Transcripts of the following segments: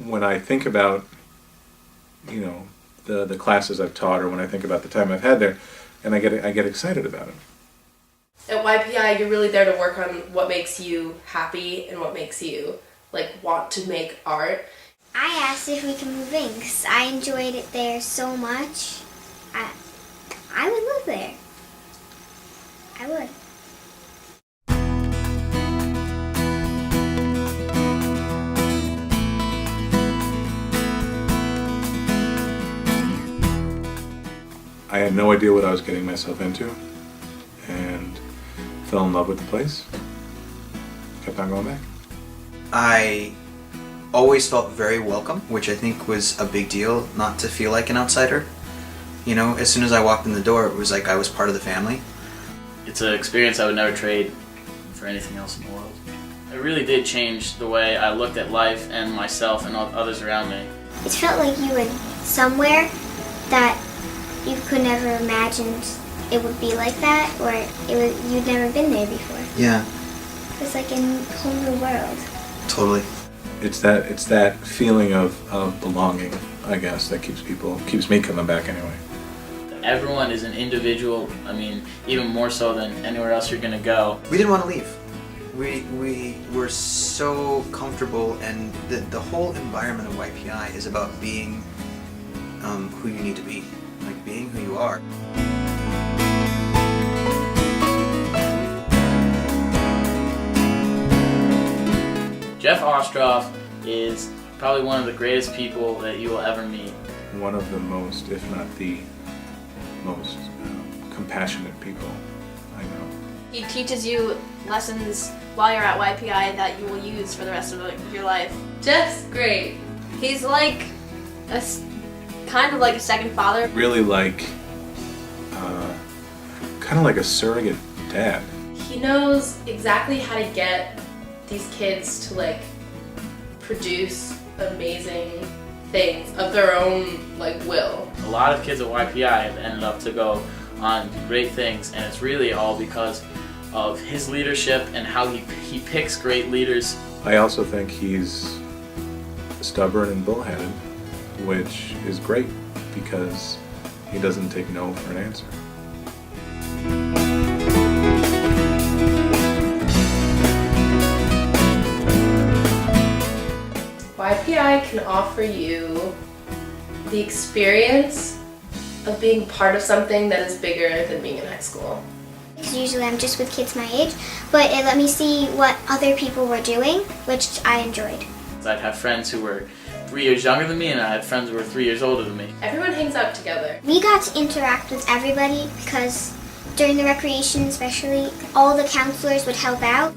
when I think about, you know, the classes I've taught, or when I think about the time I've had there, and I get excited about it. At YPI, you're really there to work on what makes you happy and what makes you like want to make art. I asked if we can move in because I enjoyed it there so much. I would live there. I would. I had no idea what I was getting myself into, and fell in love with the place. Kept on going back. I always felt very welcome, which I think was a big deal, not to feel like an outsider. You know, as soon as I walked in the door, it was like I was part of the family. It's an experience I would never trade for anything else in the world. It really did change the way I looked at life and myself and all others around me. It felt like you were somewhere that you could never imagined it would be like that, or you'd never been there before. Yeah. It was like a whole new world. Totally. It's that feeling of belonging, I guess, that keeps me coming back anyway. Everyone is an individual. I mean, even more so than anywhere else you're gonna go. We didn't want to leave. We were so comfortable, and the whole environment of YPI is about being who you need to be, like being who you are. Jeff Ostroff is probably one of the greatest people that you will ever meet. One of the most, if not the most, compassionate people I know. He teaches you lessons while you're at YPI that you will use for the rest of your life. Jeff's great. He's like kind of like a second father. Really like, kind of like a surrogate dad. He knows exactly how to get these kids to like produce amazing things of their own like will. A lot of kids at YPI have ended up to go on great things, and it's really all because of his leadership and how he picks great leaders. I also think he's stubborn and bullheaded, which is great because he doesn't take no for an answer. YPI can offer you the experience of being part of something that is bigger than being in high school. Because usually I'm just with kids my age, but it let me see what other people were doing, which I enjoyed. I'd have friends who were 3 years younger than me, and I had friends who were 3 years older than me. Everyone hangs out together. We got to interact with everybody because during the recreation especially, all the counselors would help out.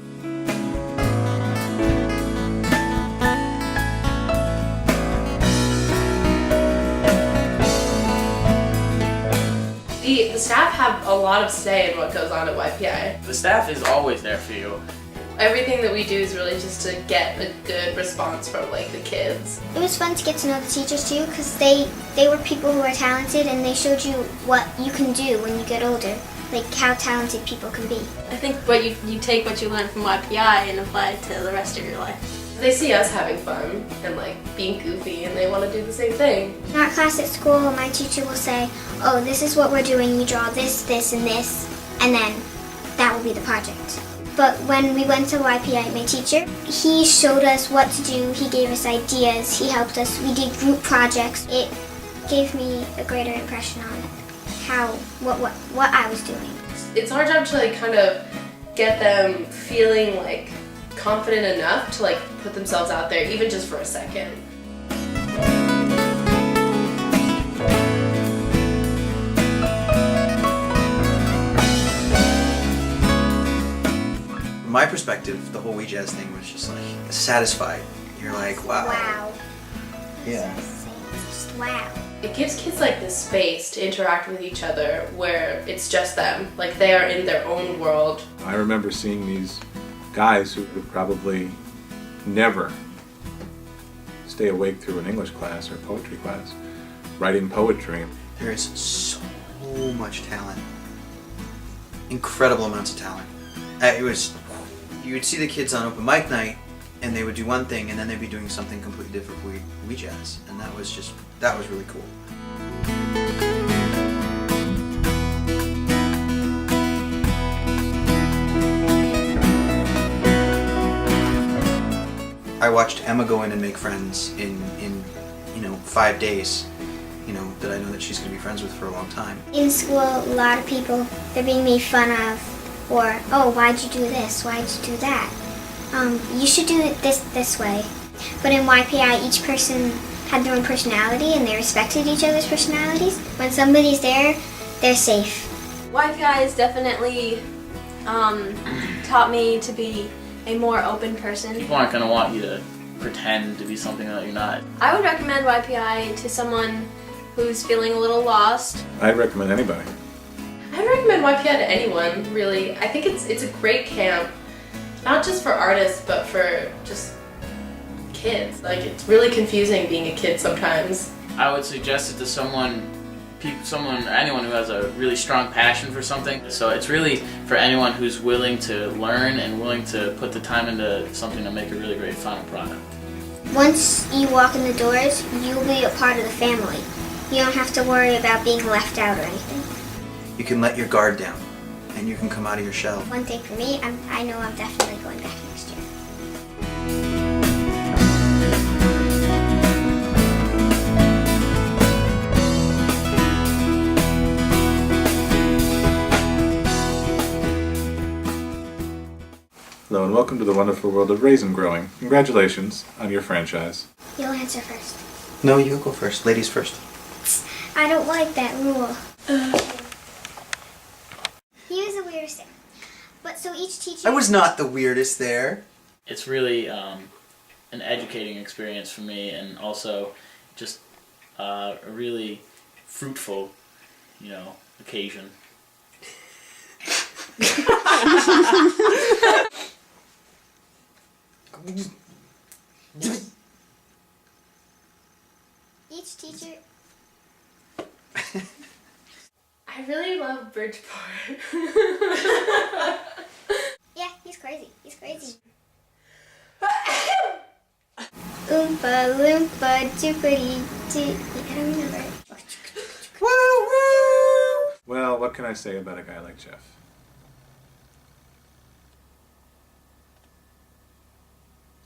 The staff have a lot of say in what goes on at YPI. The staff is always there for you. Everything that we do is really just to get a good response from like the kids. It was fun to get to know the teachers too because they were people who are talented and they showed you what you can do when you get older, like how talented people can be. I think what you take what you learn from YPI and apply it to the rest of your life. They see us having fun and like being goofy and they want to do the same thing. In our class at school, my teacher will say, oh, this is what we're doing, you draw this, this, and this, and then that will be the project. But when we went to YPI, my teacher, he showed us what to do, he gave us ideas, he helped us, we did group projects. It gave me a greater impression on what I was doing. It's our job to like kind of get them feeling like confident enough to like put themselves out there even just for a second. From my perspective, the whole We Jazz thing was just like satisfied. You're like, wow. Wow. Yeah. Just wow. It gives kids like this space to interact with each other where it's just them, like they are in their own world. I remember seeing these guys who would probably never stay awake through an English class or poetry class, writing poetry. There is so much talent. Incredible amounts of talent. You would see the kids on open mic night, and they would do one thing, and then they'd be doing something completely different for We Jazz, and that was really cool. I watched Emma go in and make friends in 5 days, that I know that she's going to be friends with for a long time. In school, a lot of people, they're being made fun of, or, oh, why'd you do this? Why'd you do that? You should do it this way. But in YPI, each person had their own personality and they respected each other's personalities. When somebody's there, they're safe. YPI has definitely taught me to be a more open person. People aren't going to want you to pretend to be something that you're not. I would recommend YPI to someone who's feeling a little lost. I'd recommend anybody. I recommend YPI to anyone, really. I think it's a great camp, not just for artists, but for just kids. Like, it's really confusing being a kid sometimes. I would suggest it to anyone who has a really strong passion for something. So it's really for anyone who's willing to learn and willing to put the time into something to make a really great final product. Once you walk in the doors, you'll be a part of the family. You don't have to worry about being left out or anything. You can let your guard down, and you can come out of your shell. One thing for me, I know I'm definitely going back next year. Hello and welcome to the wonderful world of raisin growing. Congratulations on your franchise. You'll answer first. No, you go first. Ladies first. I don't like that rule. He was the weirdest thing. But so each teacher... I was not the weirdest there. It's really an educating experience for me, and also just a really fruitful, occasion. Each teacher... I really love Bridgeport. Yeah, he's crazy. He's crazy. Oompa loompa doopity doo. I don't remember it. Woo woo! Well, what can I say about a guy like Jeff?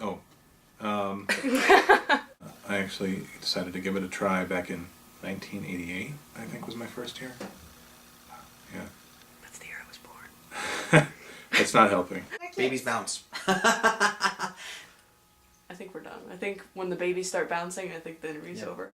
Oh, I actually decided to give it a try back in 1988, I think was my first year. Yeah. That's the year I was born. It's not helping. Babies bounce. I think we're done. I think when the babies start bouncing, I think the interview's over.